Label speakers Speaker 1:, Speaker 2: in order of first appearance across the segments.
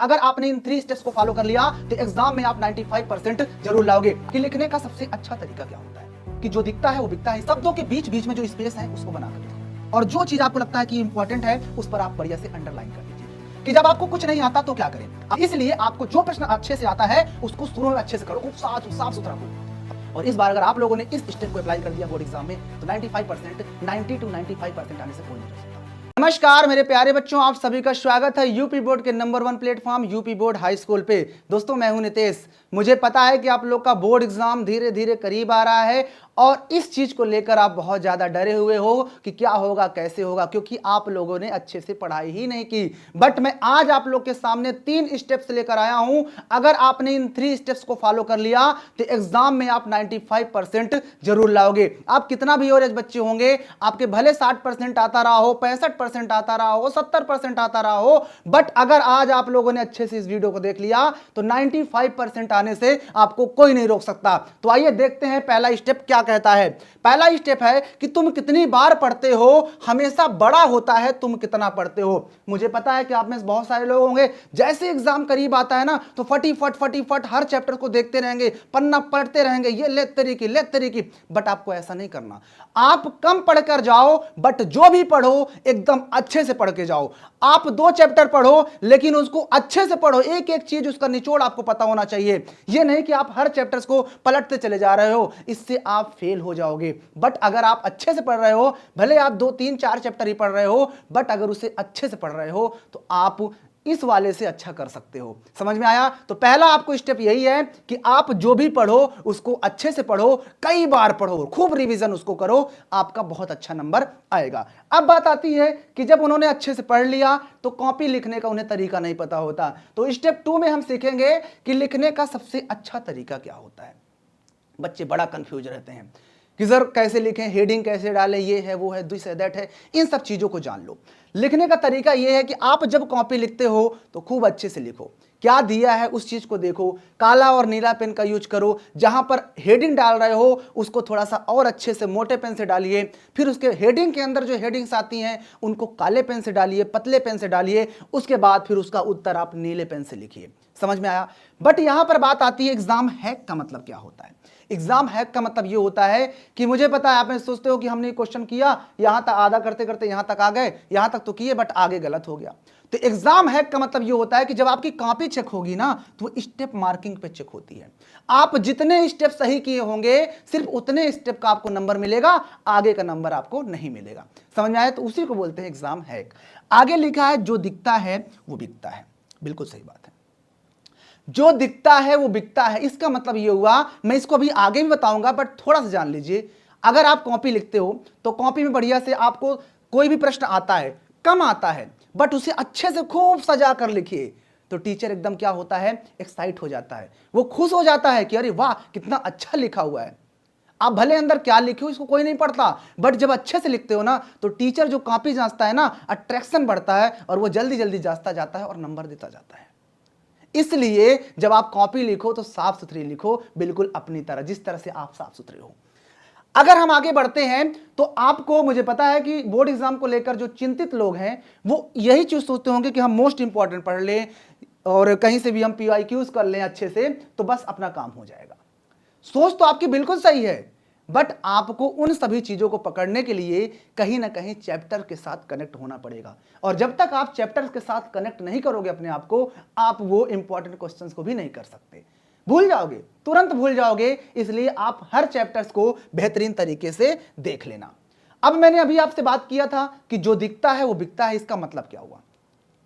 Speaker 1: अगर आपने इन 3 स्टेप्स को फॉलो कर लिया तो एग्जाम में आप 95% जरूर लाओगे। कि लिखने का सबसे अच्छा तरीका क्या होता है कि जो दिखता है वो बिकता है। शब्दों के बीच बीच में जो स्पेस है उसको बना कर लिखो और जो चीज आपको लगता है कि इंपॉर्टेंट है उस पर आप बढ़िया से अंडरलाइन कर लीजिए। कि जब आपको कुछ नहीं आता तो क्या करें, इसलिए आपको जो प्रश्न अच्छे से आता है उसको शुरू में अच्छे से करो, खूब साफ सुथरा हो। और इस बार अगर आप लोगों ने इस स्टेप को अप्लाई कर दिया बोर्ड एग्जाम में तो 95% 90 to 95% आने से कोई नहीं कर सकता। नमस्कार मेरे प्यारे बच्चों, आप सभी का स्वागत है यूपी बोर्ड के number 1 platform UP board high school पे। दोस्तों मैं हूं नितेश। मुझे पता है कि आप लोग का बोर्ड एग्जाम धीरे धीरे करीब आ रहा है और इस चीज को लेकर आप बहुत ज्यादा डरे हुए हो कि क्या होगा कैसे होगा, क्योंकि आप लोगों ने अच्छे से पढ़ाई ही नहीं की। बट मैं आज आप लोग के सामने 3 स्टेप्स लेकर आया हूं। अगर आपने इन 3 स्टेप्स को फॉलो कर लिया तो एग्जाम में आप 95% जरूर लाओगे। आप कितना भी एवरेज बच्चे होंगे, आपके भले 60% आता रहा हो, 65% आता रहा हो, 70% आता रहा हो, बट अगर आज आप लोगों ने अच्छे से इस वीडियो को देख लिया तो 95% आने से आपको कोई नहीं रोक सकता। तो आइए देखते हैं पहला स्टेप क्या कहता है। पहला स्टेप है कि तुम कितनी बार पढ़ते हो हमेशा बड़ा होता है तुम कितना पढ़ते हो। मुझे पता है कि आप में बहुत सारे लोग होंगे जैसे एग्जाम करीब आता है ना तो फटीफट हर चैप्टर को देखते रहेंगे, पन्ना पढ़ते रहेंगे, ये ले तरीकी। बट आपको ऐसा नहीं करना। आप कम पढ़कर जाओ बट जो भी पढ़ो एकदम अच्छे से पढ़ के जाओ। आप 2 चैप्टर पढ़ो लेकिन उसको अच्छे से पढ़ो, एक एक चीज उसका निचोड़ आपको पता होना चाहिए। यह नहीं कि आप हर चैप्टर्स को पलटते चले जा रहे हो, इससे आप फेल हो जाओगे। बट अगर आप अच्छे से पढ़ रहे हो, भले आप 2 3 4 चैप्टर ही पढ़ रहे हो, बट अगर उसे अच्छे से पढ़ रहे हो तो आप इस वाले से अच्छा कर सकते हो। समझ में आया? तो पहला आपको स्टेप यही है कि आप जो भी पढ़ो उसको अच्छे से पढ़ो, कई बार पढ़ो, खूब रिवीजन उसको करो, आपका बहुत अच्छा नंबर आएगा। अब बात आती है कि जब उन्होंने अच्छे से पढ़ लिया तो कॉपी लिखने का उन्हें तरीका नहीं पता होता। तो स्टेप 2 में हम सीखेंगे कि लिखने का सबसे अच्छा तरीका क्या होता है। बच्चे बड़ा कंफ्यूज रहते हैं कि सर कैसे लिखें, हेडिंग कैसे डालें, ये है वो है दिस है दैट है। इन सब चीजों को जान लो। लिखने का तरीका ये है कि आप जब कॉपी लिखते हो तो खूब अच्छे से लिखो, क्या दिया है उस चीज को देखो, काला और नीला पेन का यूज करो। जहां पर हेडिंग डाल रहे हो उसको थोड़ा सा और अच्छे से मोटे पेन से डालिए, फिर उसके हेडिंग के अंदर जो हेडिंग्स आती हैं उनको काले पेन से डालिए, पतले पेन से डालिए, उसके बाद फिर उसका उत्तर आप नीले पेन से लिखिए। समझ में आया? बट यहां पर बात आती है एग्जाम हैक का मतलब क्या होता है। एग्जाम हैक का मतलब यह होता है कि मुझे पता है आप सोचते हो कि हमने क्वेश्चन किया, यहां तक आधा करते करते यहां तक आ गए, यहां तक तो किए बट आगे गलत हो गया। तो एग्जाम हैक का मतलब यह होता है कि जब आपकी कॉपी चेक होगी ना तो स्टेप मार्किंग पे चेक होती है। आप जितने स्टेप सही किए होंगे सिर्फ उतने स्टेप का आपको नंबर मिलेगा, आगे का नंबर आपको नहीं मिलेगा। समझ में आया? तो उसी को बोलते हैं एग्जाम हैक। आगे लिखा है जो दिखता है वो बिकता है। बिल्कुल सही बात है, जो दिखता है वो बिकता है। इसका मतलब ये हुआ, मैं इसको अभी आगे भी बताऊंगा बट थोड़ा सा जान लीजिए। अगर आप कॉपी लिखते हो तो कॉपी में बढ़िया से आपको कोई भी प्रश्न आता है, कम आता है, बट उसे अच्छे से खूब सजा कर लिखिए तो टीचर एकदम क्या होता है, एक्साइट हो जाता है, वो खुश हो जाता है कि अरे वाह कितना अच्छा लिखा हुआ है। आप भले अंदर क्या लिखे हो इसको कोई नहीं पढ़ता, बट जब अच्छे से लिखते हो ना तो टीचर जो कॉपी जांचता है ना, अट्रैक्शन बढ़ता है और वो जल्दी जल्दी जांचता जाता है और नंबर देता जाता है। इसलिए जब आप कॉपी लिखो तो साफ सुथरी लिखो, बिल्कुल अपनी तरह, जिस तरह से आप साफ सुथरे हो। अगर हम आगे बढ़ते हैं तो आपको, मुझे पता है कि बोर्ड एग्जाम को लेकर जो चिंतित लोग हैं वो यही चीज सोचते होंगे कि हम मोस्ट इंपॉर्टेंट पढ़ लें और कहीं से भी हम PYQs कर लें अच्छे से तो बस अपना काम हो जाएगा। सोच तो आपकी बिल्कुल सही है, बट आपको उन सभी चीजों को पकड़ने के लिए कहीं ना कहीं चैप्टर के साथ कनेक्ट होना पड़ेगा। और जब तक आप चैप्टर के साथ कनेक्ट नहीं करोगे अपने आप को, आप वो इंपॉर्टेंट क्वेश्चंस को भी नहीं कर सकते। भूल जाओगे, तुरंत भूल जाओगे। इसलिए आप हर चैप्टर्स को बेहतरीन तरीके से देख लेना। अब मैंने अभी आपसे बात किया था कि जो दिखता है वो बिकता है, इसका मतलब क्या हुआ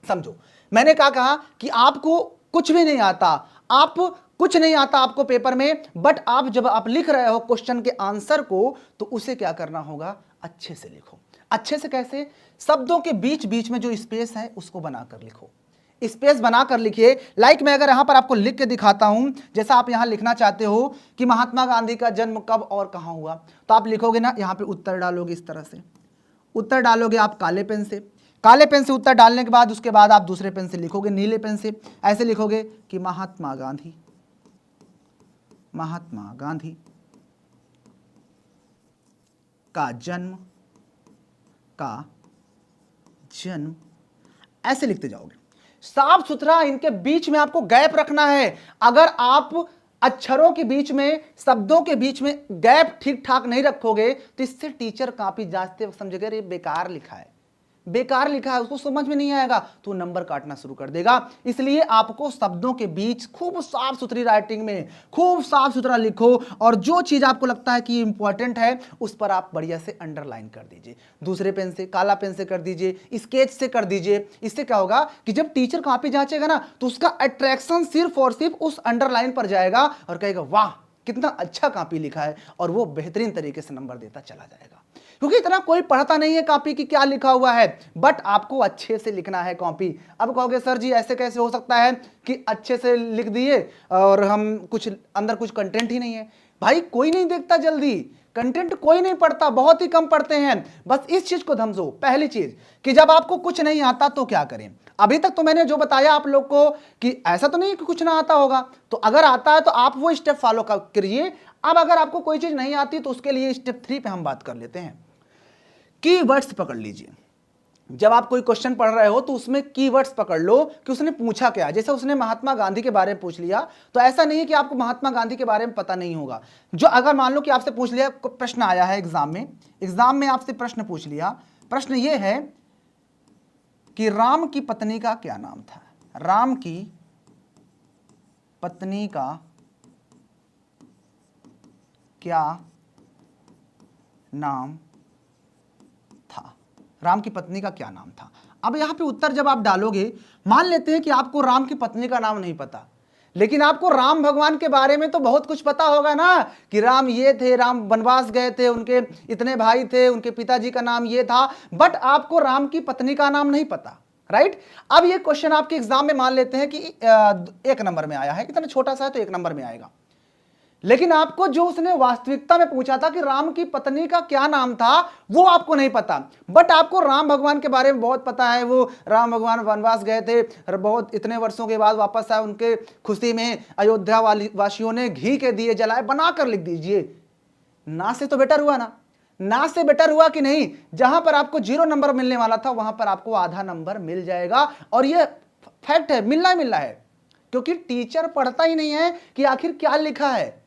Speaker 1: समझो। मैंने कहा कि आपको कुछ भी नहीं आता, आप कुछ नहीं आता आपको पेपर में, बट आप जब आप लिख रहे हो क्वेश्चन के आंसर को तो उसे क्या करना होगा, अच्छे से लिखो। अच्छे से कैसे? शब्दों के बीच बीच में जो स्पेस है उसको बनाकर लिखो, स्पेस बनाकर लिखिए। लाइक मैं अगर यहां पर आपको लिख के दिखाता हूं, जैसा आप यहां लिखना चाहते हो कि महात्मा गांधी का जन्म कब और कहां हुआ, तो आप लिखोगे ना, यहां पे उत्तर डालोगे, इस तरह से उत्तर डालोगे आप काले पेन से। काले पेन से उत्तर डालने के बाद उसके बाद आप दूसरे पेन से लिखोगे, नीले पेन से ऐसे लिखोगे कि महात्मा गांधी का जन्म ऐसे लिखते जाओगे। साफ सुथरा इनके बीच में आपको गैप रखना है। अगर आप अक्षरों के बीच में, शब्दों के बीच में गैप ठीक ठाक नहीं रखोगे तो इससे टीचर कॉपी जांचते वक्त समझेगा ये बेकार लिखा है, बेकार लिखा है, उसको समझ में नहीं आएगा तो नंबर काटना शुरू कर देगा। इसलिए आपको शब्दों के बीच खूब साफ सुथरी राइटिंग में खूब साफ सुथरा लिखो, और जो चीज आपको लगता है कि इंपॉर्टेंट है उस पर आप बढ़िया से अंडरलाइन कर दीजिए, दूसरे पेन से, काला पेन से कर दीजिए, स्केच से कर दीजिए। इससे क्या होगा कि जब टीचर कॉपी जांचेगा ना तो उसका अट्रैक्शन सिर्फ और सिर्फ उस अंडरलाइन पर जाएगा और कहेगा वाह कितना अच्छा कॉपी लिखा है, और वो बेहतरीन तरीके से नंबर देता चला जाएगा। क्योंकि इतना कोई पढ़ता नहीं है कॉपी की क्या लिखा हुआ है, बट आपको अच्छे से लिखना है कॉपी। अब कहोगे सर जी ऐसे कैसे हो सकता है कि अच्छे से लिख दिए और हम कुछ अंदर कुछ कंटेंट ही नहीं है। भाई कोई नहीं देखता जल्दी, कंटेंट कोई नहीं पढ़ता, बहुत ही कम पढ़ते हैं। बस इस चीज को समझो, पहली चीज कि जब आपको कुछ नहीं आता तो क्या करें। अभी तक तो मैंने जो बताया आप लोग को कि ऐसा तो नहीं कि कुछ ना आता होगा, तो अगर आता है तो आप वो स्टेप फॉलो करिए। अब अगर आपको कोई चीज नहीं आती तो उसके लिए स्टेप 3 पे हम बात कर लेते हैं। कीवर्ड्स पकड़ लीजिए। जब आप कोई क्वेश्चन पढ़ रहे हो तो उसमें कीवर्ड्स पकड़ लो कि उसने पूछा क्या। जैसे उसने महात्मा गांधी के बारे में पूछ लिया तो ऐसा नहीं है कि आपको महात्मा गांधी के बारे में पता नहीं होगा। जो अगर मान लो कि आपसे पूछ लिया, प्रश्न आया है एग्जाम में आपसे प्रश्न पूछ लिया, प्रश्न ये है कि राम की पत्नी का क्या नाम था। राम की पत्नी का क्या नाम था। राम की पत्नी का क्या नाम था। अब यहां पे उत्तर जब आप डालोगे, मान लेते हैं कि आपको राम की पत्नी का नाम नहीं पता, लेकिन आपको राम भगवान के बारे में तो बहुत कुछ पता होगा ना कि राम ये थे, राम वनवास गए थे, उनके इतने भाई थे, उनके पिताजी का नाम ये था, बट आपको राम की पत्नी का नाम नहीं पता, राइट। अब ये क्वेश्चन आपके एग्जाम में मान लेते हैं कि 1 नंबर में आया है, इतना छोटा सा है तो 1 नंबर में आएगा। लेकिन आपको जो उसने वास्तविकता में पूछा था कि राम की पत्नी का क्या नाम था वो आपको नहीं पता, बट आपको राम भगवान के बारे में बहुत पता है। वो राम भगवान वनवास गए थे, बहुत इतने वर्षों के बाद वापस आए, उनके खुशी में अयोध्या वासियों ने घी के दिए जलाए, बनाकर लिख दीजिए। ना से तो बेटर हुआ ना, ना से बेटर हुआ कि नहीं। जहां पर आपको 0 नंबर मिलने वाला था वहां पर आपको आधा नंबर मिल जाएगा, और ये फैक्ट है, मिलना ही मिलना है। क्योंकि टीचर पढ़ता ही नहीं है कि आखिर क्या लिखा है,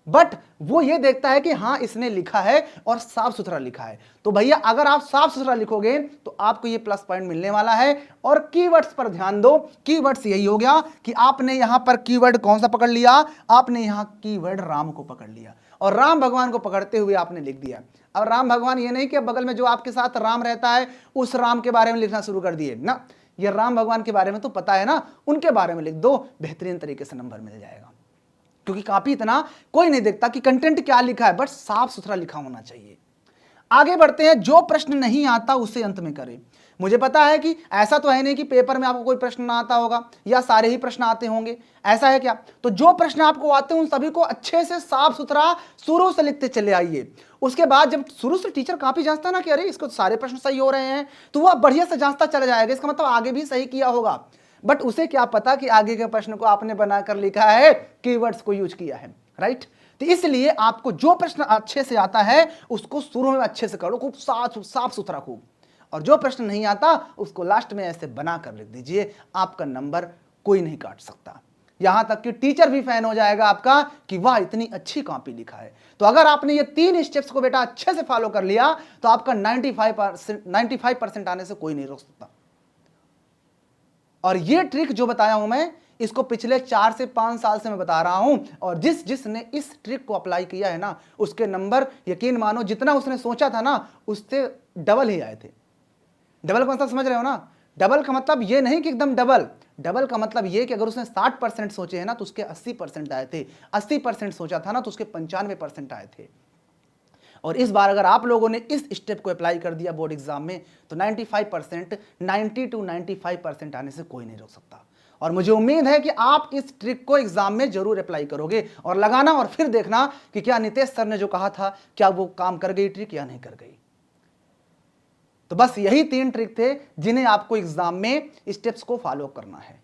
Speaker 1: बट वो ये देखता है कि हाँ इसने लिखा है और साफ सुथरा लिखा है। तो भैया अगर आप साफ सुथरा लिखोगे तो आपको ये प्लस पॉइंट मिलने वाला है। और कीवर्ड्स पर ध्यान दो। कीवर्ड्स यही हो गया कि आपने यहां पर कीवर्ड कौन सा पकड़ लिया, आपने यहां कीवर्ड राम को पकड़ लिया और राम भगवान को पकड़ते हुए आपने लिख दिया। अब राम भगवान ये नहीं कि बगल में जो आपके साथ राम रहता है उस राम के बारे में लिखना शुरू कर दिए ना, ये राम भगवान के बारे में तो पता है ना, उनके बारे में लिख दो, बेहतरीन तरीके से नंबर मिल जाएगा। क्योंकि काफी इतना कोई नहीं देखता कि कंटेंट क्या लिखा है, बट साफ सुथरा लिखा होना चाहिए। आगे बढ़ते हैं। जो प्रश्न नहीं आता उसे अंत में करें। मुझे पता है कि ऐसा तो है नहीं कि पेपर में आपको कोई प्रश्न ना आता होगा या सारे ही प्रश्न आते होंगे, ऐसा है क्या। तो जो प्रश्न आपको आते हैं उन सभी को अच्छे से साफ सुथरा शुरू से लिखते चले आइए। उसके बाद जब शुरू से टीचर काफी जांचता ना कि अरे इसको सारे प्रश्न सही हो रहे हैं, तो वह बढ़िया से जांचता चला जाएगा, इसका मतलब आगे भी सही किया होगा। बट उसे क्या पता कि आगे के प्रश्न को आपने बनाकर लिखा है, कीवर्ड्स को यूज किया है, राइट। तो इसलिए आपको जो प्रश्न अच्छे से आता है उसको शुरू में अच्छे से करो, खूब साफ सुथरा खूब, और जो प्रश्न नहीं आता उसको लास्ट में ऐसे बनाकर लिख दीजिए। आपका नंबर कोई नहीं काट सकता, यहां तक कि टीचर भी फैन हो जाएगा आपका कि वाह इतनी अच्छी कॉपी लिखा है। तो अगर आपने ये 3 स्टेप्स को बेटा अच्छे से फॉलो कर लिया तो आपका 95% आने से कोई नहीं रोक सकता। और ये ट्रिक जो बताया हूं मैं, इसको पिछले 4 से 5 साल से मैं बता रहा हूं, और जिसने इस ट्रिक को अप्लाई किया है ना उसके नंबर यकीन मानो जितना उसने सोचा था ना उससे डबल ही आए थे। डबल का मतलब समझ रहे हो ना। डबल का मतलब ये नहीं कि एकदम डबल का मतलब ये कि अगर उसने 60% सोचे हैं ना तो उसके 80% आए थे, 80% सोचा था ना तो उसके 95% आए थे। और इस बार अगर आप लोगों ने इस स्टेप को अप्लाई कर दिया बोर्ड एग्जाम में तो 95%, 90 to 95% आने से कोई नहीं रोक सकता। और मुझे उम्मीद है कि आप इस ट्रिक को एग्जाम में जरूर अप्लाई करोगे और लगाना, और फिर देखना कि क्या नितेश सर ने जो कहा था क्या वो काम कर गई ट्रिक या नहीं कर गई। तो बस यही 3 ट्रिक थे जिन्हें आपको एग्जाम में स्टेप्स को फॉलो करना है,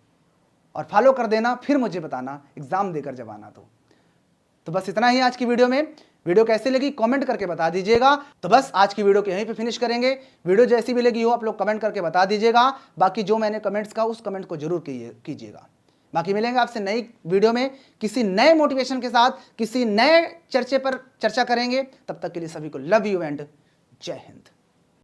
Speaker 1: और फॉलो कर देना, फिर मुझे बताना एग्जाम देकर जब आना तो बस इतना ही आज की वीडियो में। वीडियो कैसी लगी कमेंट करके बता दीजिएगा। तो बस आज की वीडियो को यहीं पे फिनिश करेंगे। वीडियो जैसी भी लगी हो आप लोग कमेंट करके बता दीजिएगा। बाकी जो मैंने कमेंट्स कहा उस कमेंट को जरूर कीजिएगा। बाकी मिलेंगे आपसे नई वीडियो में किसी नए मोटिवेशन के साथ, किसी नए चर्चे पर चर्चा करेंगे। तब तक के लिए सभी को लव यू एंड जय हिंद।